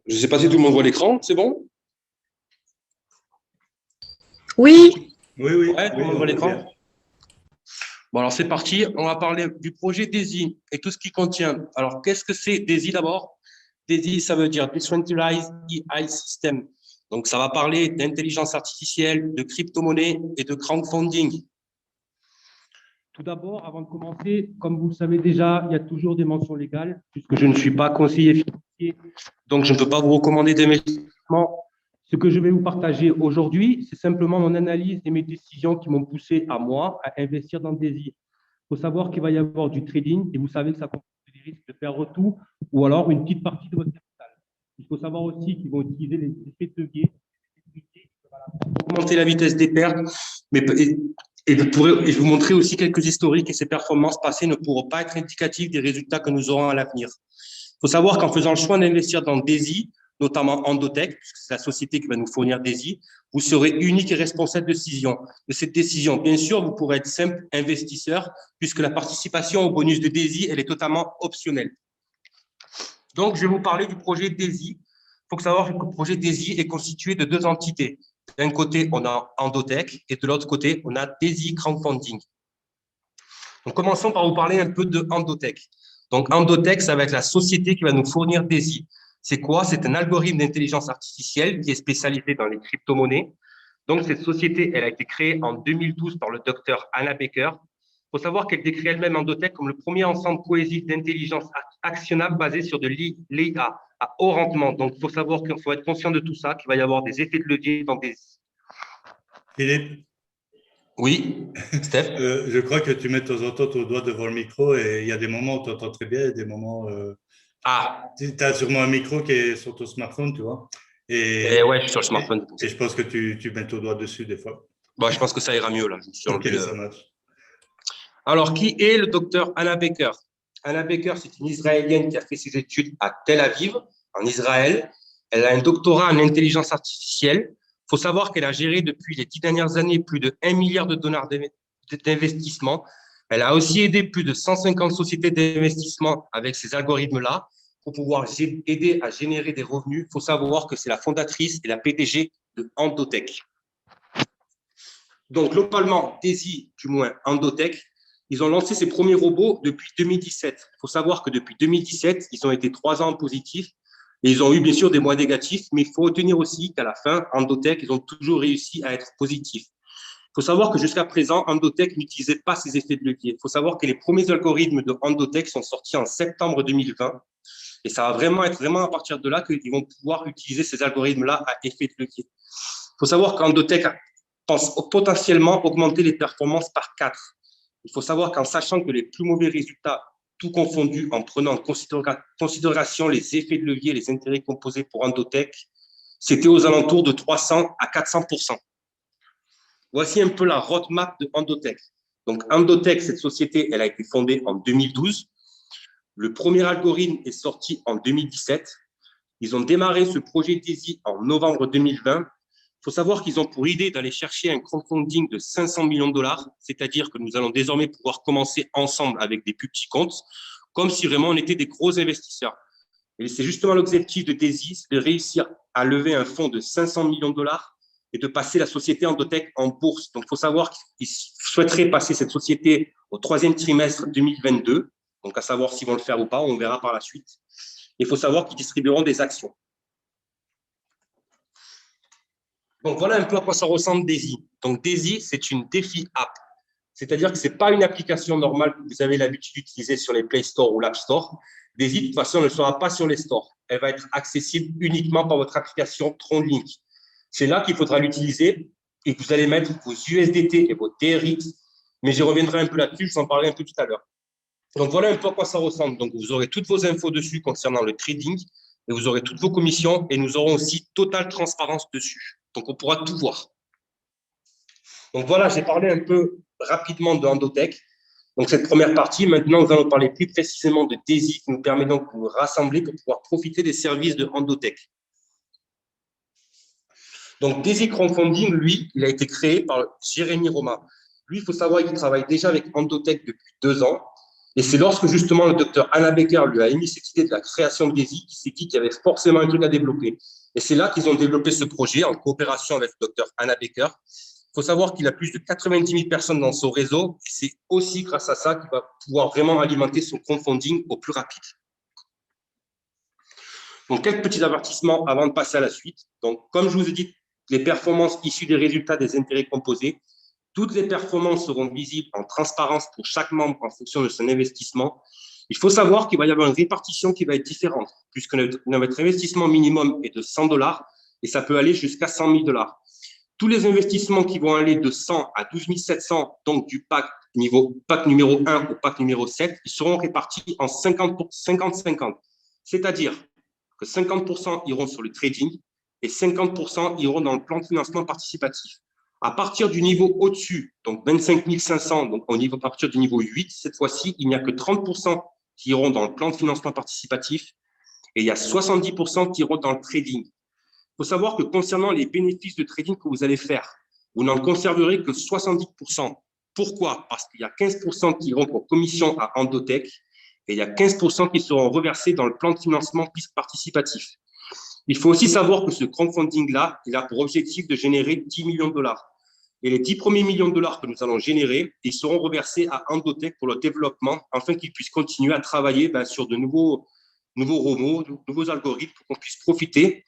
Je ne sais pas si tout le monde voit l'écran, c'est bon? Oui, Oui, oui, Ouais, tout le oui, monde on voit voit l'écran. bien. Bon, alors c'est parti. On va parler du projet DAISY et tout ce qui contient. Alors, qu'est-ce que c'est DAISY d'abord? DAISY, ça veut dire Decentralized AI System. Donc, ça va parler d'intelligence artificielle, de crypto-monnaie et de crowdfunding. Tout d'abord, avant de commencer, comme vous le savez déjà, il y a toujours des mentions légales, puisque je ne suis pas conseiller financier, donc je ne peux pas vous recommander d'investissement. Ce que je vais vous partager aujourd'hui, c'est simplement mon analyse et mes décisions qui m'ont poussé à moi à investir dans DAISY. Il faut savoir qu'il va y avoir du trading et vous savez que ça comporte des risques de perdre tout ou alors une petite partie de votre capital. Il faut savoir aussi qu'ils vont utiliser les effets de levier pour augmenter la vitesse des pertes, mais et je vais vous montrer aussi quelques historiques et ces performances passées ne pourront pas être indicatives des résultats que nous aurons à l'avenir. Il faut savoir qu'en faisant le choix d'investir dans DAISY, notamment Endotech, puisque c'est la société qui va nous fournir DAISY, vous serez unique et responsable de cette décision. Bien sûr, vous pourrez être simple investisseur, puisque la participation au bonus de DAISY, elle est totalement optionnelle. Donc, je vais vous parler du projet DAISY. Il faut savoir que le projet DAISY est constitué de deux entités. D'un côté, on a Endotech et de l'autre côté, on a DAISY Crowdfunding. Donc, commençons par vous parler un peu de Endotech. Donc, Endotech, ça va être la société qui va nous fournir DAISY. C'est quoi? C'est un algorithme d'intelligence artificielle qui est spécialisé dans les crypto-monnaies. Donc, cette société, elle a été créée en 2012 par le docteur Anna Baker. Il faut savoir qu'elle décrit elle-même Endotech comme le premier ensemble cohésif d'intelligence actionnable basé sur de l'IA à haut rendement. Donc, il faut savoir qu'il faut être conscient de tout ça, qu'il va y avoir des effets de levier dans des… Philippe, Oui, Steph? je crois que tu mets de temps en temps ton doigt devant le micro et il y a des moments où tu entends très bien et des moments… Ah, tu as sûrement un micro qui est sur ton smartphone, tu vois. et Et, ouais, je suis sur le smartphone. et je pense que tu mets ton doigt dessus des fois. Bon, je pense que ça ira mieux là. Je me suis Ok, enlevé le… ça marche. Alors, qui est le docteur Anna Baker? Anna Baker, c'est une Israélienne qui a fait ses études à Tel Aviv, en Israël. Elle a un doctorat en intelligence artificielle. Il faut savoir qu'elle a géré depuis les 10 dernières années plus de 1 milliard de dollars d'investissement. Elle a aussi aidé plus de 150 sociétés d'investissement avec ces algorithmes-là pour pouvoir aider à générer des revenus. Il faut savoir que c'est la fondatrice et la PDG de Endotech. Donc, globalement, DAISY, du moins Endotech, ils ont lancé ces premiers robots depuis 2017. Il faut savoir que depuis 2017, ils ont été 3 ans positifs et ils ont eu bien sûr des mois négatifs, mais il faut retenir aussi qu'à la fin, Endotech, ils ont toujours réussi à être positifs. Il faut savoir que jusqu'à présent, Endotech n'utilisait pas ces effets de levier. Il faut savoir que les premiers algorithmes de Endotech sont sortis en septembre 2020 et ça va vraiment être vraiment à partir de là qu'ils vont pouvoir utiliser ces algorithmes-là à effet de levier. Il faut savoir qu'Endotech pense potentiellement augmenter les performances par 4. Il faut savoir qu'en sachant que les plus mauvais résultats, tout confondu, en prenant en considération les effets de levier, les intérêts composés pour Endotech, c'était aux alentours de 300 à 400%. Voici un peu la roadmap de Endotech. Donc, Endotech, cette société, elle a été fondée en 2012. Le premier algorithme est sorti en 2017. Ils ont démarré ce projet DAISY en novembre 2020. Il faut savoir qu'ils ont pour idée d'aller chercher un crowdfunding de 500 millions de dollars, c'est-à-dire que nous allons désormais pouvoir commencer ensemble avec des plus petits comptes, comme si vraiment on était des gros investisseurs. Et c'est justement l'objectif de DAISY, c'est de réussir à lever un fonds de 500 millions de dollars et de passer la société Endotech en bourse. Donc, il faut savoir qu'ils souhaiteraient passer cette société au 3e trimestre 2022. Donc, à savoir s'ils vont le faire ou pas, on verra par la suite. Il faut savoir qu'ils distribueront des actions. Donc, voilà un peu à quoi ça ressemble DAISY. Donc, DAISY, c'est une DeFi app. C'est-à-dire que ce n'est pas une application normale que vous avez l'habitude d'utiliser sur les Play Store ou l'App Store. DAISY, de toute façon, ne sera pas sur les stores. Elle va être accessible uniquement par votre application TronLink. C'est là qu'il faudra l'utiliser et que vous allez mettre vos USDT et vos TRX. Mais j'y reviendrai un peu là-dessus, je vous en parlerai un peu tout à l'heure. Donc, voilà un peu à quoi ça ressemble. Donc, vous aurez toutes vos infos dessus concernant le trading et vous aurez toutes vos commissions et nous aurons aussi totale transparence dessus. Donc, on pourra tout voir. Donc, voilà, j'ai parlé un peu rapidement de Endotech. Donc, cette première partie, maintenant, nous allons parler plus précisément de DAISY qui nous permet donc de nous rassembler pour pouvoir profiter des services de Endotech. Donc, DAISY Crowdfunding, lui, il a été créé par Jérémy Romain. Lui, il faut savoir qu'il travaille déjà avec Endotech depuis 2 ans. Et c'est lorsque justement le docteur Anna Becker lui a émis cette idée de la création de DESI qu'il s'est dit qu'il y avait forcément un truc à développer. Et c'est là qu'ils ont développé ce projet en coopération avec le docteur Anna Becker. Il faut savoir qu'il a plus de 90 000 personnes dans son réseau. Et c'est aussi grâce à ça qu'il va pouvoir vraiment alimenter son crowdfunding au plus rapide. Donc, quelques petits avertissements avant de passer à la suite. Donc, comme je vous ai dit, les performances issues des résultats des intérêts composés, toutes les performances seront visibles en transparence pour chaque membre en fonction de son investissement. Il faut savoir qu'il va y avoir une répartition qui va être différente, puisque notre investissement minimum est de 100 $ et ça peut aller jusqu'à 100 000 $. Tous les investissements qui vont aller de 100 à 12 700, donc du pack numéro 1 au pack numéro 7, ils seront répartis en 50-50. C'est-à-dire que 50% iront sur le trading et 50% iront dans le plan de financement participatif. À partir du niveau au-dessus, donc 25 500, donc à partir du niveau 8, cette fois-ci, il n'y a que 30% qui iront dans le plan de financement participatif et il y a 70% qui iront dans le trading. Il faut savoir que concernant les bénéfices de trading que vous allez faire, vous n'en conserverez que 70%. Pourquoi? Parce qu'il y a 15% qui iront pour commission à Endotech et il y a 15% qui seront reversés dans le plan de financement participatif. Il faut aussi savoir que ce crowdfunding-là, il a pour objectif de générer 10 millions de $. Et les 10 premiers millions de $ que nous allons générer, ils seront reversés à Endotech pour le développement, afin qu'ils puissent continuer à travailler sur de nouveaux robots, de nouveaux algorithmes, pour qu'on puisse profiter.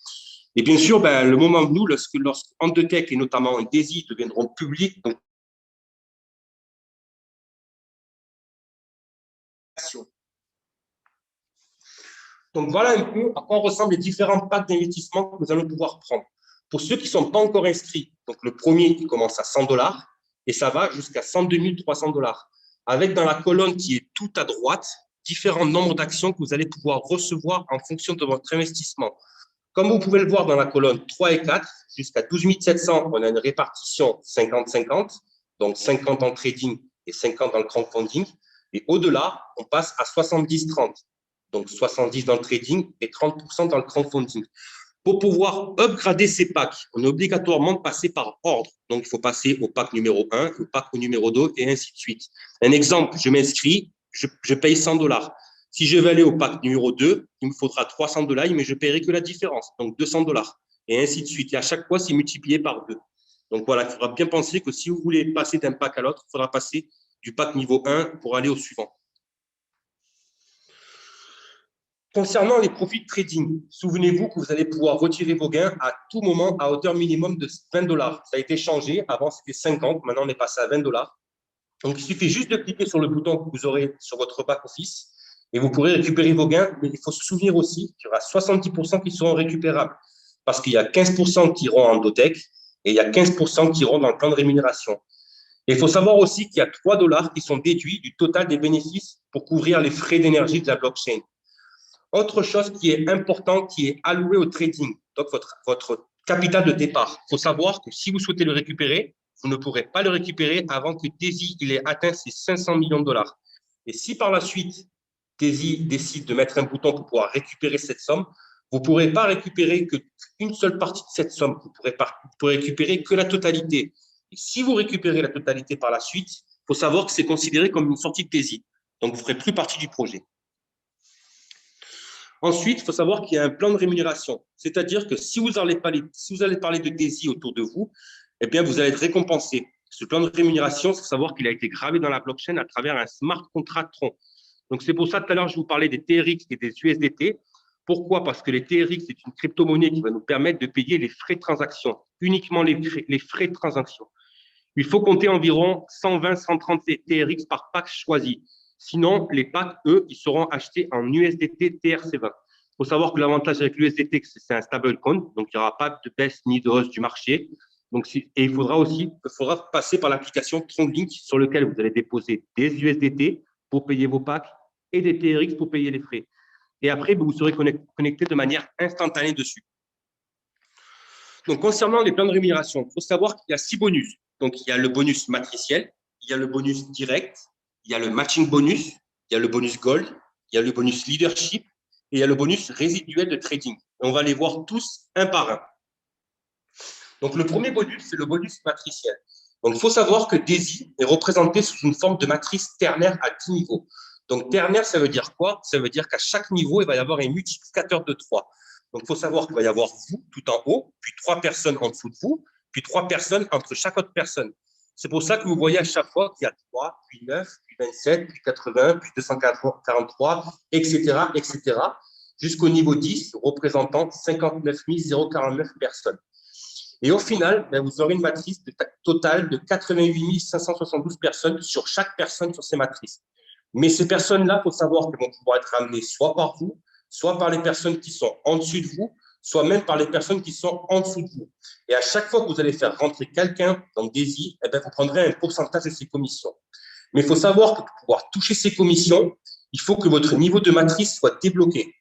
Et bien sûr, le moment où lorsque Endotech et notamment DESI deviendront publics, donc voilà un peu à quoi ressemblent les différents packs d'investissement que nous allons pouvoir prendre. Pour ceux qui ne sont pas encore inscrits, donc le premier, il commence à 100 $ et ça va jusqu'à 102 300 $. Avec dans la colonne qui est tout à droite, différents nombres d'actions que vous allez pouvoir recevoir en fonction de votre investissement. Comme vous pouvez le voir dans la colonne 3 et 4, jusqu'à 12 700, on a une répartition 50-50, donc 50 en trading et 50 dans le crowdfunding. Et au-delà, on passe à 70-30. Donc 70 dans le trading et 30% dans le crowdfunding. Pour pouvoir upgrader ces packs, on est obligatoirement de passer par ordre. Donc, il faut passer au pack numéro 1, au pack numéro 2 et ainsi de suite. Un exemple, je m'inscris, je paye 100 $. Si je vais aller au pack numéro 2, il me faudra 300 $, mais je ne paierai que la différence, donc 200 $. Et ainsi de suite. Et à chaque fois, c'est multiplié par 2. Donc voilà, il faudra bien penser que si vous voulez passer d'un pack à l'autre, il faudra passer du pack niveau 1 pour aller au suivant. Concernant les profits de trading, souvenez-vous que vous allez pouvoir retirer vos gains à tout moment à hauteur minimum de 20 $. Ça a été changé. Avant, c'était 50. Maintenant, on est passé à 20 $. Donc, il suffit juste de cliquer sur le bouton que vous aurez sur votre back-office et vous pourrez récupérer vos gains. Mais il faut se souvenir aussi qu'il y aura 70% qui seront récupérables parce qu'il y a 15% qui iront en Endotech et il y a 15% qui iront dans le plan de rémunération. Et il faut savoir aussi qu'il y a 3 $ qui sont déduits du total des bénéfices pour couvrir les frais d'énergie de la blockchain. Autre chose qui est importante, qui est allouée au trading, donc votre capital de départ. Il faut savoir que si vous souhaitez le récupérer, vous ne pourrez pas le récupérer avant que DESI ait atteint ses 500 millions de $. Et si par la suite, DESI décide de mettre un bouton pour pouvoir récupérer cette somme, vous ne pourrez pas récupérer qu'une seule partie de cette somme. Vous pourrez récupérer que la totalité. Et si vous récupérez la totalité par la suite, il faut savoir que c'est considéré comme une sortie de DESI. Donc, vous ne ferez plus partie du projet. Ensuite, il faut savoir qu'il y a un plan de rémunération. C'est-à-dire que si vous allez parler de DESI autour de vous, eh bien, vous allez être récompensé. Ce plan de rémunération, il faut savoir qu'il a été gravé dans la blockchain à travers un smart contract Tron. Donc, c'est pour ça, tout à l'heure, je vous parlais des TRX et des USDT. Pourquoi? Parce que les TRX, c'est une crypto-monnaie qui va nous permettre de payer les frais de transaction, uniquement les frais de transaction. Il faut compter environ 120-130 TRX par pack choisi. Sinon, les packs, eux, ils seront achetés en USDT TRC20. Il faut savoir que l'avantage avec l'USDT, c'est un stablecoin, donc il n'y aura pas de baisse ni de hausse du marché. Donc, et il faudra passer par l'application TronLink sur lequel vous allez déposer des USDT pour payer vos packs et des TRX pour payer les frais. Et après, vous serez connecté de manière instantanée dessus. Donc, concernant les plans de rémunération, il faut savoir qu'il y a 6 bonus. Donc, il y a le bonus matriciel, il y a le bonus direct, il y a le matching bonus, il y a le bonus gold, il y a le bonus leadership et il y a le bonus résiduel de trading. Et on va les voir tous un par un. Donc, le premier bonus, c'est le bonus matriciel. Donc, il faut savoir que DAISY est représenté sous une forme de matrice ternaire à 10 niveaux. Donc, ternaire, ça veut dire quoi? Ça veut dire qu'à chaque niveau, il va y avoir un multiplicateur de 3. Donc, il faut savoir qu'il va y avoir vous tout en haut, puis 3 personnes en dessous de vous, puis 3 personnes entre chaque autre personne. C'est pour ça que vous voyez à chaque fois qu'il y a 3, puis 9, puis 27, puis 80, puis 243, etc., etc., jusqu'au niveau 10, représentant 59 049 personnes. Et au final, vous aurez une matrice totale de 88 572 personnes sur chaque personne sur ces matrices. Mais ces personnes-là, il faut savoir qu'elles vont pouvoir être amenées soit par vous, soit par les personnes qui sont en dessus de vous, soit même par les personnes qui sont en dessous de vous. Et à chaque fois que vous allez faire rentrer quelqu'un dans DAISY, vous prendrez un pourcentage de ses commissions. Mais il faut savoir que pour pouvoir toucher ces commissions, il faut que votre niveau de matrice soit débloqué.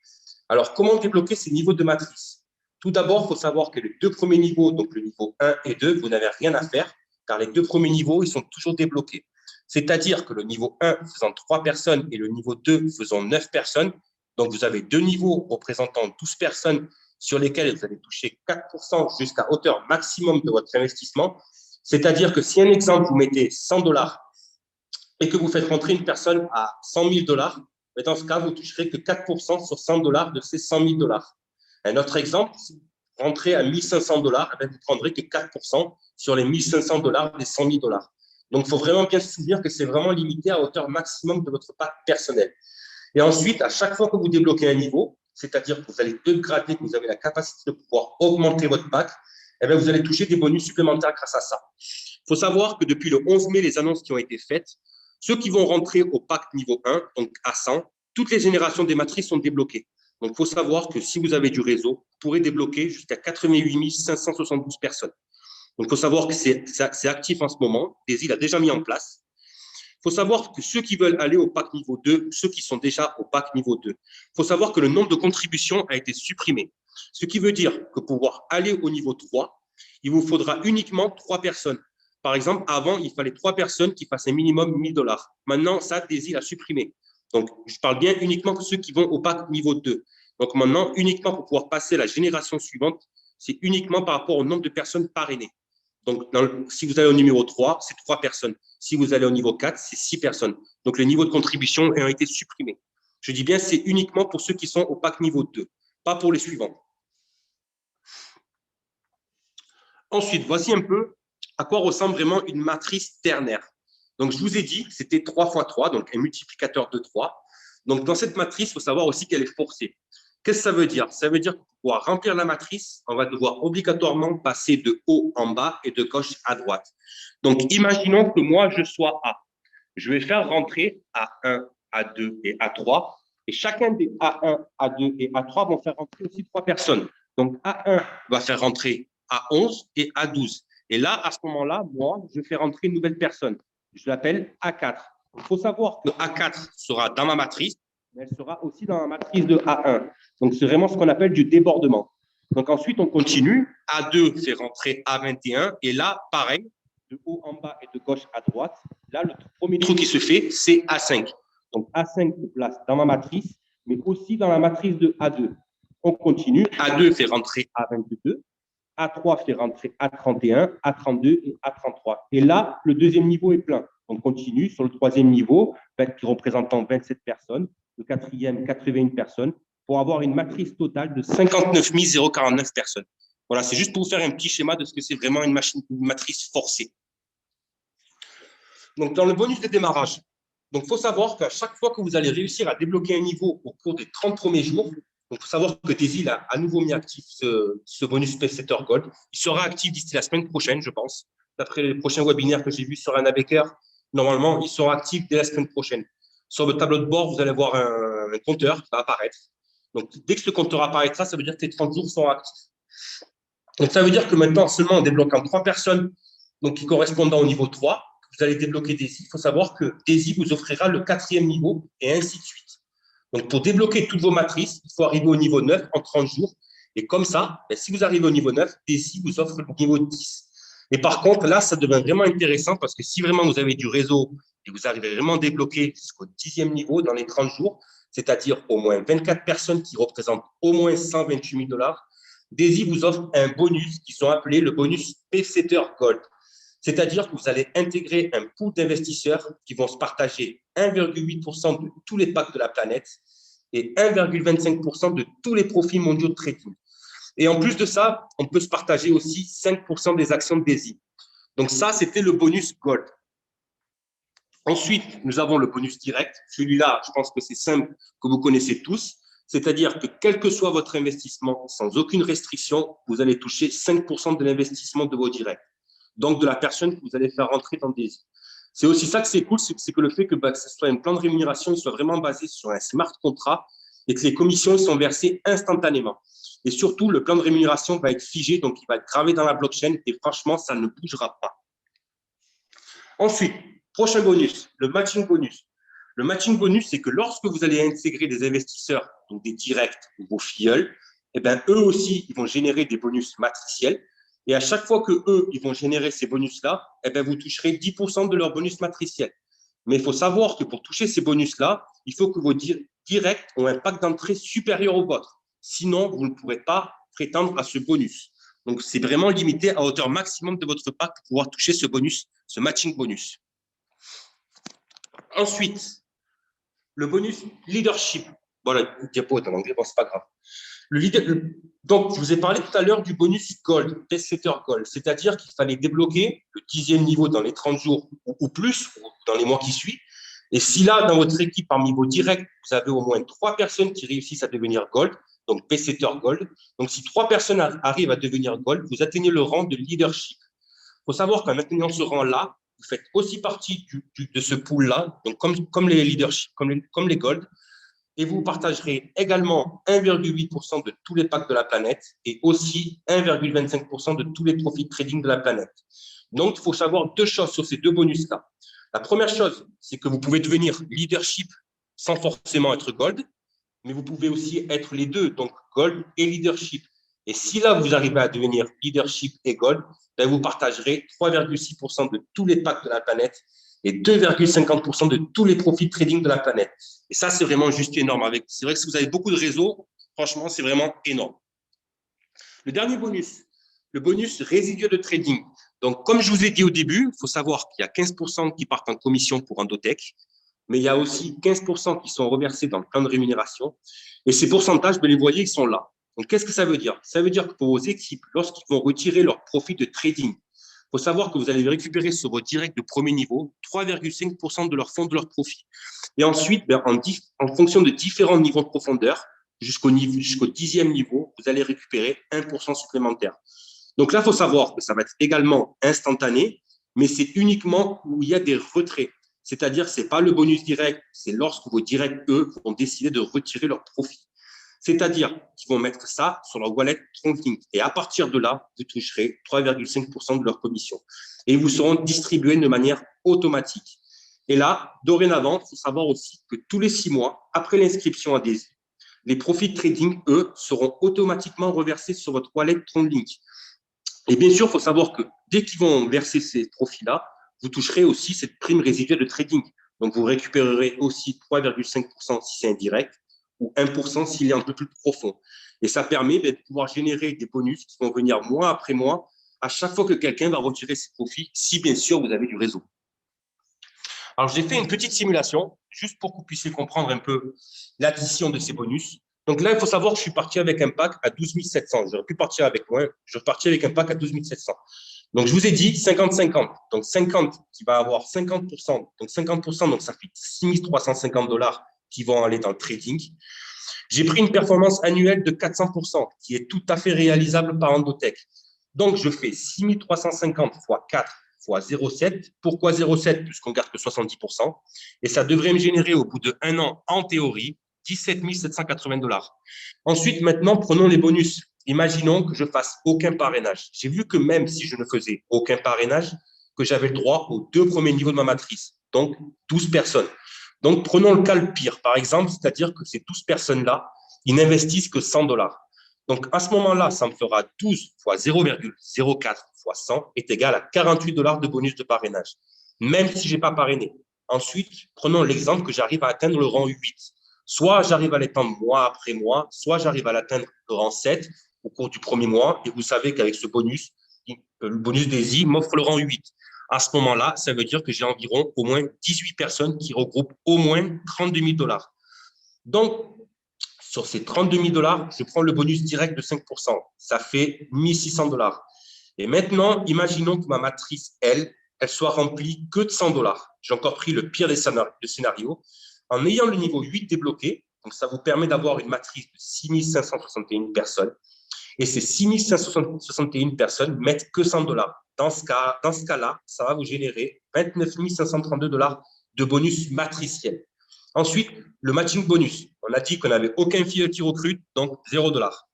Alors, comment débloquer ces niveaux de matrice? Tout d'abord, il faut savoir que les 2 premiers niveaux, donc le niveau 1 et 2, vous n'avez rien à faire, car les 2 premiers niveaux, ils sont toujours débloqués. C'est-à-dire que le niveau 1 faisant 3 personnes et le niveau 2 faisant 9 personnes, donc vous avez 2 niveaux représentant 12 personnes sur lesquelles vous allez toucher 4% jusqu'à hauteur maximum de votre investissement. C'est-à-dire que si un exemple, vous mettez 100 $ et que vous faites rentrer une personne à 100 000 $, mais dans ce cas, vous ne toucherez que 4% sur 100 $ de ces 100 000 $. Un autre exemple, si vous rentrez à 1 500 $, vous ne prendrez que 4% sur les 1 500 $ des 100 000 $. Donc, il faut vraiment bien se souvenir que c'est vraiment limité à hauteur maximum de votre pack personnel. Et ensuite, à chaque fois que vous débloquez un niveau, c'est-à-dire que vous allez upgrader, que vous avez la capacité de pouvoir augmenter votre pack, vous allez toucher des bonus supplémentaires grâce à ça. Il faut savoir que depuis le 11 mai, les annonces qui ont été faites, ceux qui vont rentrer au pack niveau 1, donc à 100, toutes les générations des matrices sont débloquées. Donc, il faut savoir que si vous avez du réseau, vous pourrez débloquer jusqu'à 88 572 personnes. Donc, il faut savoir que c'est actif en ce moment. DAISY l'a déjà mis en place. Il faut savoir que ceux qui veulent aller au pack niveau 2, ceux qui sont déjà au pack niveau 2, il faut savoir que le nombre de contributions a été supprimé. Ce qui veut dire que pour pouvoir aller au niveau 3, il vous faudra uniquement 3 personnes. Par exemple, avant, il fallait 3 personnes qui fassent un minimum 1 000 $. Maintenant, ça, DAISY l'a supprimé. Donc, je parle bien uniquement de ceux qui vont au pack niveau 2. Donc, maintenant, uniquement pour pouvoir passer à la génération suivante, c'est uniquement par rapport au nombre de personnes parrainées. Donc, si vous allez au numéro 3, c'est 3 personnes. Si vous allez au niveau 4, c'est 6 personnes. Donc, les niveaux de contribution ont été supprimés. Je dis bien, c'est uniquement pour ceux qui sont au pack niveau 2, pas pour les suivants. Ensuite, voici un peu à quoi ressemble vraiment une matrice ternaire. Donc, je vous ai dit que c'était 3 x 3, donc un multiplicateur de 3. Donc, dans cette matrice, il faut savoir aussi qu'elle est forcée. Qu'est-ce que ça veut dire? Ça veut dire que pour pouvoir remplir la matrice, on va devoir obligatoirement passer de haut en bas et de gauche à droite. Donc, imaginons que moi, je sois A. Je vais faire rentrer A1, A2 et A3. Et chacun des A1, A2 et A3 vont faire rentrer aussi 3 personnes. Donc, A1 va faire rentrer A11 et A12. Et là, à ce moment-là, moi, je fais rentrer une nouvelle personne. Je l'appelle A4. Il faut savoir que A4 sera dans ma matrice, mais elle sera aussi dans la matrice de A1. Donc, c'est vraiment ce qu'on appelle du débordement. Donc, ensuite, on continue. A2 fait rentrer A21. Et là, pareil, de haut en bas et de gauche à droite. Là, le premier trou qui se fait, c'est A5. Donc, A5 se place dans ma matrice, mais aussi dans la matrice de A2. On continue. A2 fait rentrer A22. A3 fait rentrer A31, A32 et A33. Et là, le deuxième niveau est plein. On continue sur le troisième niveau, qui représentant 27 personnes, le quatrième, 81 personnes, pour avoir une matrice totale de 59 049 personnes. Voilà, c'est juste pour vous faire un petit schéma de ce que c'est vraiment une matrice forcée. Donc, dans le bonus de démarrage, il faut savoir qu'à chaque fois que vous allez réussir à débloquer un niveau au cours des 30 premiers jours, il faut savoir que DAISY a à nouveau mis actif ce bonus Pacesetter Gold. Il sera actif d'ici la semaine prochaine, je pense. D'après les prochains webinaires que j'ai vus sur Anna Baker, normalement, il sera actif dès la semaine prochaine. Sur le tableau de bord, vous allez voir un compteur qui va apparaître. Donc, dès que ce compteur apparaîtra, ça veut dire que les 30 jours sont actifs. Donc, ça veut dire que maintenant, seulement en débloquant 3 personnes qui correspondent au niveau 3, vous allez débloquer DAISY. Il faut savoir que DAISY vous offrira le 4e niveau et ainsi de suite. Donc, pour débloquer toutes vos matrices, il faut arriver au niveau 9 en 30 jours. Et comme ça, si vous arrivez au niveau 9, DAISY vous offre le niveau 10. Et par contre, là, ça devient vraiment intéressant parce que si vraiment vous avez du réseau et vous arrivez vraiment à débloquer jusqu'au 10e niveau dans les 30 jours, c'est-à-dire au moins 24 personnes qui représentent au moins 128 000 $, DAISY vous offre un bonus qui sont appelés le bonus Pacesetter Gold. C'est-à-dire que vous allez intégrer un pool d'investisseurs qui vont se partager 1,8% de tous les packs de la planète et 1,25% de tous les profits mondiaux de trading. Et en plus de ça, on peut se partager aussi 5% des actions de DESI. Donc ça, c'était le bonus Gold. Ensuite, nous avons le bonus direct. Celui-là, je pense que c'est simple, que vous connaissez tous. C'est-à-dire que quel que soit votre investissement, sans aucune restriction, vous allez toucher 5% de l'investissement de vos directs. Donc de la personne que vous allez faire rentrer dans DESI. C'est aussi ça que c'est cool, c'est que le fait que ce soit un plan de rémunération soit vraiment basé sur un smart contract et que les commissions sont versées instantanément. Et surtout, le plan de rémunération va être figé, donc il va être gravé dans la blockchain et franchement, ça ne bougera pas. Ensuite, prochain bonus, le matching bonus. Le matching bonus, c'est que lorsque vous allez intégrer des investisseurs, donc des directs ou vos filleuls, eh bien, eux aussi, ils vont générer des bonus matriciels. Et à chaque fois qu'eux, ils vont générer ces bonus-là, eh bien, vous toucherez 10% de leur bonus matriciel. Mais il faut savoir que pour toucher ces bonus-là, il faut que vos directs ont un pack d'entrée supérieur au vôtre. Sinon, vous ne pourrez pas prétendre à ce bonus. Donc, c'est vraiment limité à hauteur maximum de votre pack pour pouvoir toucher ce bonus, ce matching bonus. Ensuite, le bonus leadership. Voilà, le diapo est en anglais, bon, c'est pas grave. Donc, je vous ai parlé tout à l'heure du bonus Gold, Pacesetter Gold, c'est-à-dire qu'il fallait débloquer le 10e niveau dans les 30 jours ou plus, ou dans les mois qui suivent. Et si là, dans votre équipe, parmi vos directs, vous avez au moins 3 personnes qui réussissent à devenir Gold, donc Pacesetter Gold, donc si 3 personnes arrivent à devenir Gold, vous atteignez le rang de leadership. Il faut savoir qu'en atteignant ce rang-là, vous faites aussi partie de ce pool-là, donc comme les leaderships, comme les Gold, et vous partagerez également 1,8% de tous les packs de la planète et aussi 1,25% de tous les profits de trading de la planète. Donc, il faut savoir 2 choses sur ces 2 bonus-là. La première chose, c'est que vous pouvez devenir leadership sans forcément être Gold, mais vous pouvez aussi être les deux, donc Gold et leadership. Et si là, vous arrivez à devenir leadership et Gold, ben vous partagerez 3,6% de tous les packs de la planète et 2,50% de tous les profits de trading de la planète. Et ça, c'est vraiment juste énorme. C'est vrai que si vous avez beaucoup de réseaux, franchement, c'est vraiment énorme. Le dernier bonus, le bonus résiduel de trading. Donc, comme je vous ai dit au début, il faut savoir qu'il y a 15% qui partent en commission pour Endotech, mais il y a aussi 15% qui sont reversés dans le plan de rémunération. Et ces pourcentages, vous les voyez, ils sont là. Donc, qu'est-ce que ça veut dire? Ça veut dire que pour vos équipes, lorsqu'ils vont retirer leur profit de trading, il faut savoir que vous allez récupérer sur vos directs de premier niveau 3,5% de leur fonds de leur profit. Et ensuite, en fonction de différents niveaux de profondeur, jusqu'au 10e niveau, vous allez récupérer 1% supplémentaire. Donc là, il faut savoir que ça va être également instantané, mais c'est uniquement où il y a des retraits. C'est-à-dire que ce n'est pas le bonus direct, c'est lorsque vos directs, eux, vont décider de retirer leur profit. C'est-à-dire qu'ils vont mettre ça sur leur wallet TronLink. Et à partir de là, vous toucherez 3,5% de leur commission. Et ils vous seront distribués de manière automatique. Et là, dorénavant, il faut savoir aussi que tous les 6 mois, après l'inscription à DESI, les profits de trading, eux, seront automatiquement reversés sur votre wallet TronLink. Et bien sûr, il faut savoir que dès qu'ils vont verser ces profits-là, vous toucherez aussi cette prime résiduelle de trading. Donc, vous récupérerez aussi 3,5% si c'est indirect ou 1% s'il est un peu plus profond. Et ça permet de pouvoir générer des bonus qui vont venir mois après mois à chaque fois que quelqu'un va retirer ses profits, si bien sûr vous avez du réseau. Alors, j'ai fait une petite simulation, juste pour que vous puissiez comprendre un peu l'addition de ces bonus. Donc là, il faut savoir que je suis parti avec un pack à 12 700. J'aurais pu partir avec moins, je suis parti avec un pack à 12 700. Donc, je vous ai dit 50-50. Donc, 50 qui va avoir 50%. Donc, 50%, donc ça fait 6 350 $ qui vont aller dans le trading. J'ai pris une performance annuelle de 400%, qui est tout à fait réalisable par Endotech. Donc, je fais 6 350 x 4 fois 0,7. Pourquoi 0,7? Puisqu'on garde que 70%. Et ça devrait me générer au bout de 1 an, en théorie, 17 780 $. Ensuite, maintenant, prenons les bonus. Imaginons que je fasse aucun parrainage. J'ai vu que même si je ne faisais aucun parrainage, que j'avais le droit aux 2 premiers niveaux de ma matrice, donc 12 personnes. Donc, prenons le cas le pire, par exemple, c'est-à-dire que ces 12 personnes-là, ils n'investissent que 100 $. Donc, à ce moment-là, ça me fera 12 fois 0,04 fois 100 est égal à 48 $ de bonus de parrainage, même si je n'ai pas parrainé. Ensuite, prenons l'exemple que j'arrive à atteindre le rang 8. Soit j'arrive à l'atteindre mois après mois, soit j'arrive à l'atteindre le rang 7 au cours du premier mois. Et vous savez qu'avec ce bonus, le bonus DESI m'offre le rang 8. À ce moment-là, ça veut dire que j'ai environ au moins 18 personnes qui regroupent au moins 32 000 dollars. Donc, sur ces 32 000 dollars, je prends le bonus direct de 5%. Ça fait 1 600 dollars. Et maintenant, imaginons que ma matrice, elle soit remplie que de 100 dollars. J'ai encore pris le pire des scénarios. En ayant le niveau 8 débloqué, donc ça vous permet d'avoir une matrice de 6 561 personnes. Et ces 6 561 personnes mettent que 100 dollars. Dans ce cas-là, ça va vous générer 29 532 dollars de bonus matriciel. Ensuite, le matching bonus. On a dit qu'on n'avait aucun filet qui recrute, donc 0 dollars.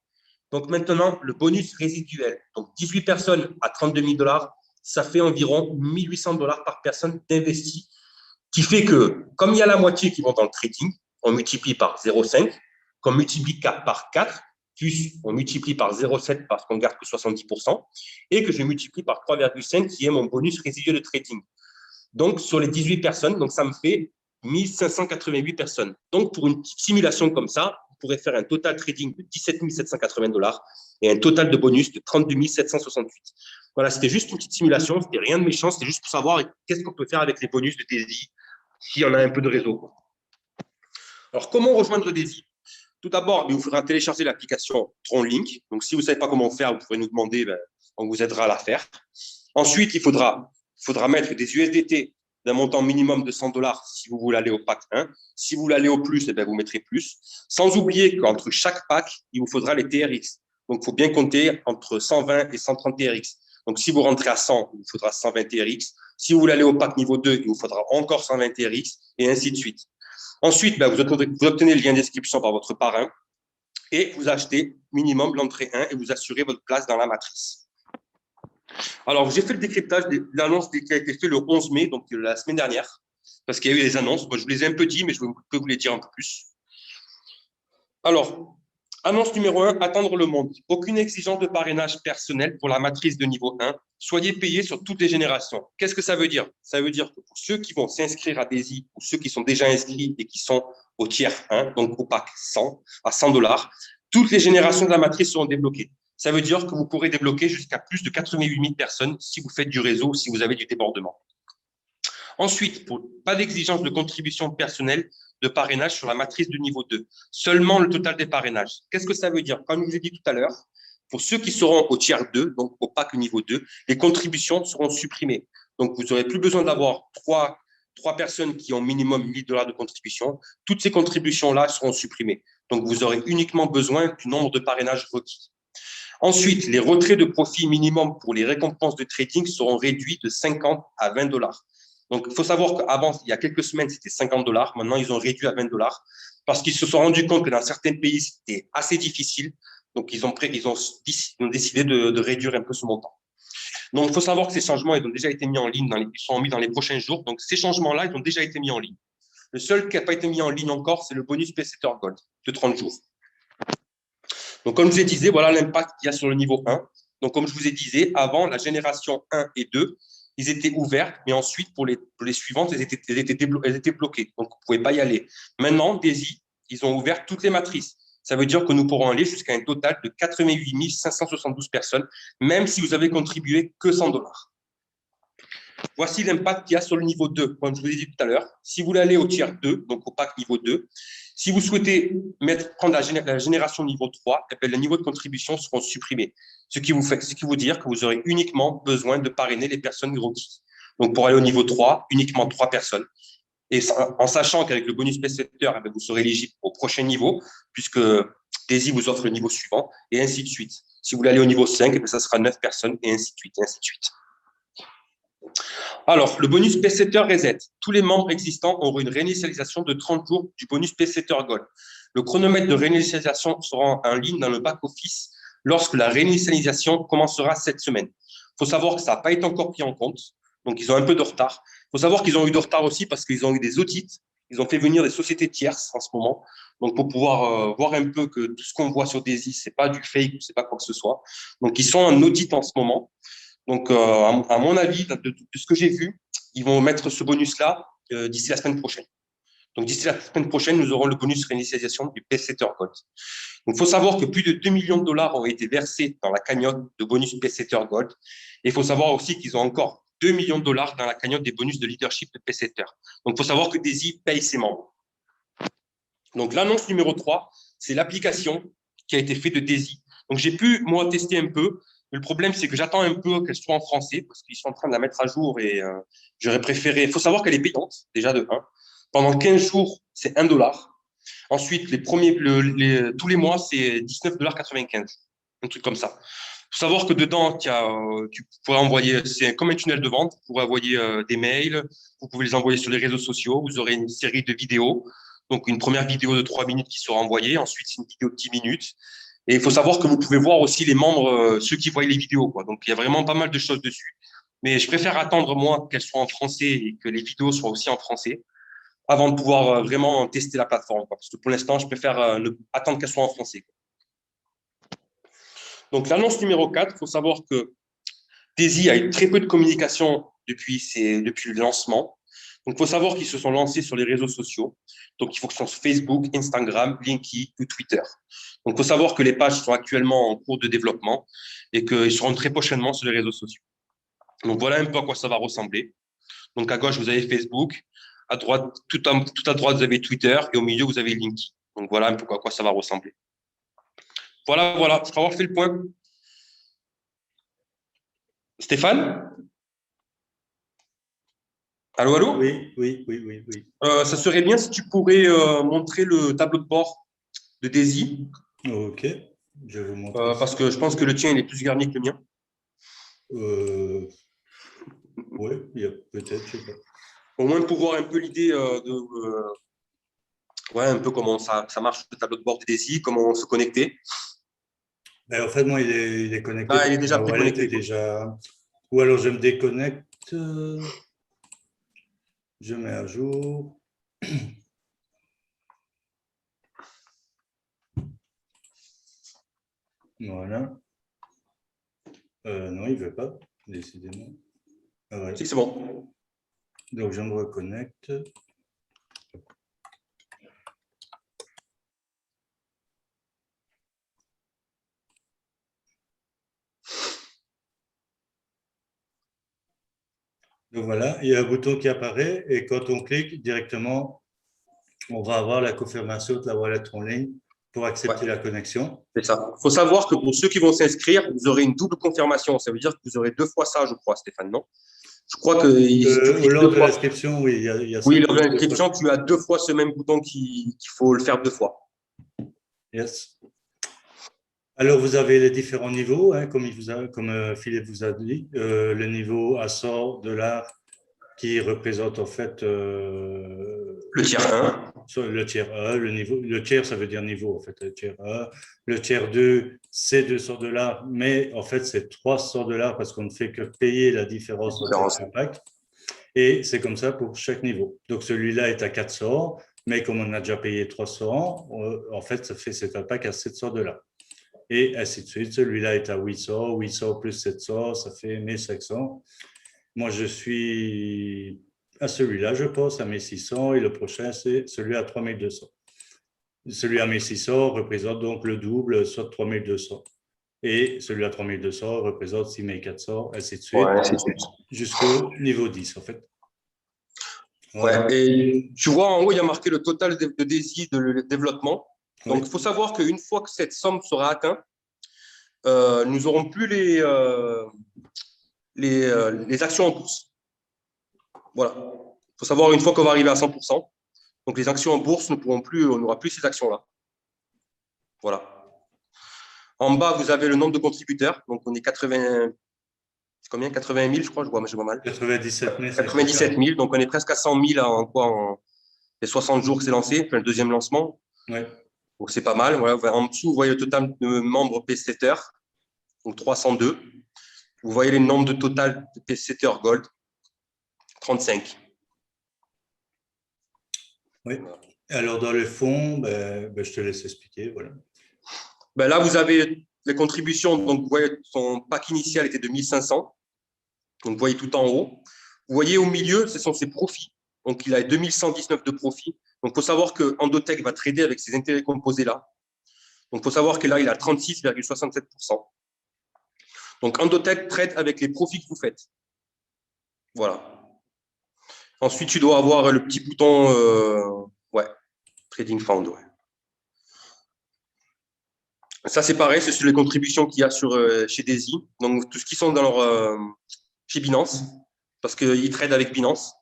Donc maintenant, le bonus résiduel. Donc 18 personnes à 32 000 dollars, ça fait environ 1 800 dollars par personne d'investi, qui fait que, comme il y a la moitié qui vont dans le trading, on multiplie par 0,5, qu'on multiplie par 4, plus on multiplie par 0,7 parce qu'on garde que 70%, et que je multiplie par 3,5 qui est mon bonus résiduel de trading. Donc, sur les 18 personnes, donc ça me fait 1588 personnes. Donc, pour une petite simulation comme ça, vous pourrez faire un total trading de 17 780 dollars et un total de bonus de 32 768. Voilà, c'était juste une petite simulation, c'était rien de méchant, c'était juste pour savoir qu'est-ce qu'on peut faire avec les bonus de DAISY si on a un peu de réseau. Alors, comment rejoindre DAISY? Tout d'abord, il vous faudra télécharger l'application TronLink. Donc, si vous ne savez pas comment faire, vous pouvez nous demander, on vous aidera à la faire. Ensuite, il faudra mettre des USDT d'un montant minimum de 100 dollars si vous voulez aller au pack 1. Si vous voulez aller au plus, vous mettrez plus. Sans oublier qu'entre chaque pack, il vous faudra les TRX. Donc, il faut bien compter entre 120 et 130 TRX. Donc, si vous rentrez à 100, il vous faudra 120 TRX. Si vous voulez aller au pack niveau 2, il vous faudra encore 120 TRX et ainsi de suite. Ensuite, vous obtenez le lien d'inscription par votre parrain et vous achetez minimum l'entrée 1 et vous assurez votre place dans la matrice. Alors, j'ai fait le décryptage de l'annonce qui a été faite le 11 mai, donc la semaine dernière, parce qu'il y a eu les annonces. Moi, je vous les ai un peu dit, mais je peux vous les dire un peu plus. Alors, annonce numéro 1, attendre le monde. Aucune exigence de parrainage personnel pour la matrice de niveau 1. Soyez payés sur toutes les générations. Qu'est-ce que ça veut dire? Ça veut dire que pour ceux qui vont s'inscrire à DAISY ou ceux qui sont déjà inscrits et qui sont au tiers 1, donc au pack 100, à 100 dollars, toutes les générations de la matrice seront débloquées. Ça veut dire que vous pourrez débloquer jusqu'à plus de 88 000 personnes si vous faites du réseau, si vous avez du débordement. Ensuite, pas d'exigence de contribution personnelle de parrainage sur la matrice de niveau 2. Seulement le total des parrainages. Qu'est-ce que ça veut dire? Comme je vous ai dit tout à l'heure, pour ceux qui seront au tiers 2, donc au pack niveau 2, les contributions seront supprimées. Donc, vous n'aurez plus besoin d'avoir trois personnes qui ont minimum 1 000 dollars de contribution. Toutes ces contributions-là seront supprimées. Donc, vous aurez uniquement besoin du nombre de parrainages requis. Ensuite, les retraits de profit minimum pour les récompenses de trading seront réduits de 50 à 20 dollars. Donc, il faut savoir qu'avant, il y a quelques semaines, c'était 50 dollars. Maintenant, ils ont réduit à 20 dollars parce qu'ils se sont rendus compte que dans certains pays, c'était assez difficile. Donc, ils ont décidé de réduire un peu ce montant. Donc, il faut savoir que ces changements, ils ont déjà été mis en ligne, ils sont mis dans les prochains jours. Donc, ces changements-là, ils ont déjà été mis en ligne. Le seul qui n'a pas été mis en ligne encore, c'est le bonus Paysetter Gold de 30 jours. Donc, comme je vous disais, voilà l'impact qu'il y a sur le niveau 1. Donc, comme je vous ai dit, avant, la génération 1 et 2, ils étaient ouverts, mais ensuite, pour les suivantes, elles étaient bloquées. Donc, vous ne pouvez pas y aller. Maintenant, DAISY, ils ont ouvert toutes les matrices. Ça veut dire que nous pourrons aller jusqu'à un total de 88 572 personnes, même si vous avez contribué que 100 dollars. Voici l'impact qu'il y a sur le niveau 2, comme je vous ai dit tout à l'heure. Si vous voulez aller au tiers 2, donc au pack niveau 2, si vous souhaitez prendre la génération niveau 3, les niveaux de contribution seront supprimés. Ce qui vous dire que vous aurez uniquement besoin de parrainer les personnes requises. Donc, pour aller au niveau 3, uniquement 3 personnes. Et en sachant qu'avec le bonus Paysetter, vous serez éligible au prochain niveau, puisque DAISY vous offre le niveau suivant, et ainsi de suite. Si vous voulez aller au niveau 5, ça sera 9 personnes, et ainsi de suite, et ainsi de suite. Alors, le bonus Paysetter Reset. Tous les membres existants auront une réinitialisation de 30 jours du bonus Paysetter Gold. Le chronomètre de réinitialisation sera en ligne dans le back-office lorsque la réinitialisation commencera cette semaine. Il faut savoir que ça n'a pas été encore pris en compte, donc ils ont un peu de retard. Il faut savoir qu'ils ont eu de retard aussi parce qu'ils ont eu des audits. Ils ont fait venir des sociétés tierces en ce moment, donc pour pouvoir voir un peu que tout ce qu'on voit sur DAISY, ce n'est pas du fake, ce n'est pas quoi que ce soit. Donc, ils sont en audit en ce moment. Donc, à mon avis, de ce que j'ai vu, ils vont mettre ce bonus-là d'ici la semaine prochaine. Donc, d'ici la semaine prochaine, nous aurons le bonus réinitialisation du Paysetter Gold. Donc, il faut savoir que plus de 2 millions de dollars ont été versés dans la cagnotte de bonus Paysetter Gold. Et il faut savoir aussi qu'ils ont encore 2 millions de dollars dans la cagnotte des bonus de leadership de Pacesetter. Donc, il faut savoir que Daisy paye ses membres. Donc, l'annonce numéro 3, c'est l'application qui a été faite de Daisy. Donc, j'ai pu, moi, tester un peu. Mais le problème, c'est que j'attends un peu qu'elle soit en français parce qu'ils sont en train de la mettre à jour et j'aurais préféré. Il faut savoir qu'elle est payante, déjà de 1. Pendant 15 jours, c'est 1 dollar. Ensuite, tous les mois, c'est 19,95 $. Un truc comme ça. Il faut savoir que dedans, tu pourrais envoyer, c'est comme un tunnel de vente, vous pourrez envoyer des mails, vous pouvez les envoyer sur les réseaux sociaux, vous aurez une série de vidéos. Donc, une première vidéo de 3 minutes qui sera envoyée, ensuite, c'est une vidéo de 10 minutes. Et il faut savoir que vous pouvez voir aussi les membres, ceux qui voient les vidéos, quoi. Donc, il y a vraiment pas mal de choses dessus. Mais je préfère attendre, moi, qu'elles soient en français et que les vidéos soient aussi en français avant de pouvoir vraiment tester la plateforme, quoi. Parce que pour l'instant, je préfère attendre qu'elle soit en français, quoi. Donc, l'annonce numéro 4, il faut savoir que Daisy a eu très peu de communication depuis le lancement. Donc, il faut savoir qu'ils se sont lancés sur les réseaux sociaux. Donc, il faut que ce soit sur Facebook, Instagram, LinkedIn ou Twitter. Donc, il faut savoir que les pages sont actuellement en cours de développement et qu'ils seront très prochainement sur les réseaux sociaux. Donc, voilà un peu à quoi ça va ressembler. Donc, à gauche, vous avez Facebook. À droite, tout à droite, vous avez Twitter. Et au milieu, vous avez LinkedIn. Donc, voilà un peu à quoi ça va ressembler. Voilà. Je crois avoir fait le point. Stéphane? Allô, allô? Oui. Ça serait bien si tu pourrais montrer le tableau de bord de Daisy. Ok, je vais vous montrer. Parce que je pense que le tien il est plus garni que le mien. Oui, il y a peut-être, je sais pas. Au moins pour voir un peu l'idée un peu comment ça marche le tableau de bord de Daisy, comment se connecter. Ben, en fait, moi, il est connecté. Ah, il est déjà préconnecté. Déjà... Ou alors, je me déconnecte. Je mets à jour. Voilà. Non, il ne veut pas, décidément. Ah, ouais. C'est bon. Donc, je me reconnecte. Donc voilà, il y a un bouton qui apparaît et quand on clique directement, on va avoir la confirmation de la wallet en ligne pour accepter la connexion. C'est ça. Il faut savoir que pour ceux qui vont s'inscrire, vous aurez une double confirmation. Ça veut dire que vous aurez 2 fois ça, je crois, Stéphane, non? Je crois que lors de l'inscription, oui, il y a ça. Oui, lors de l'inscription, tu as 2 fois ce même bouton qu'il faut le faire 2 fois. Yes. Alors, vous avez les différents niveaux, hein, comme Philippe vous a dit, le niveau à 100 $ qui représente en fait le tiers 1. Le tiers 1, le tiers, ça veut dire niveau en fait, le tiers 1. Le tiers 2, c'est 200 $, mais en fait, c'est 300 $ parce qu'on ne fait que payer la différence entre l'impact. Et c'est comme ça pour chaque niveau. Donc, celui-là est à 400, mais comme on a déjà payé 300, en fait, ça fait cet impact à 700 $. Et ainsi de suite. Celui-là est à 800, 800 plus 700, ça fait 1500. Moi, je suis à celui-là, je pense, à 1600, et le prochain, c'est celui à 3200. Celui à 1600 représente donc le double, soit 3200. Et celui à 3200 représente 6400, ainsi de suite, jusqu'au niveau 10, en fait. Voilà. Ouais, et tu vois, en haut, il y a marqué le total de Daisy de développement. Donc, il faut savoir qu'une fois que cette somme sera atteinte, nous n'aurons plus les actions en bourse. Voilà. Il faut savoir, une fois qu'on va arriver à 100%, donc les actions en bourse ne pourront plus, on n'aura plus ces actions-là. Voilà. En bas, vous avez le nombre de contributeurs. Donc, on est 80. C'est combien? 80 000, je crois, je vois mal. 97 000. 97 000. Donc, on est presque à 100 000 en les 60 jours que c'est lancé, enfin, le deuxième lancement. Ouais. Donc, c'est pas mal. Voilà. En dessous, vous voyez le total de membres Pacesetter, donc 302. Vous voyez le nombre de total de Pacesetter Gold, 35. Oui. Alors, dans le fond, je te laisse expliquer. Voilà. Là, vous avez les contributions. Donc, vous voyez, son pack initial était de 1500. Donc, vous voyez tout en haut. Vous voyez au milieu, ce sont ses profits. Donc, il a 2119 de profits. Donc, il faut savoir que Endotech va trader avec ces intérêts composés-là. Donc, il faut savoir que là, il a 36,67%. Donc, Endotech trade avec les profits que vous faites. Voilà. Ensuite, tu dois avoir le petit bouton Trading Fund. Ouais. Ça, c'est pareil, c'est sur les contributions qu'il y a chez Daisy. Donc, tout ce qui sont chez Binance, parce qu'ils tradent avec Binance.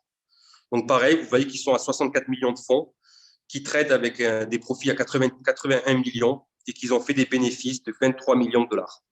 Donc, pareil, vous voyez qu'ils sont à 64 millions de fonds, qui tradent avec des profits à 81 millions et qu'ils ont fait des bénéfices de 23 millions de dollars.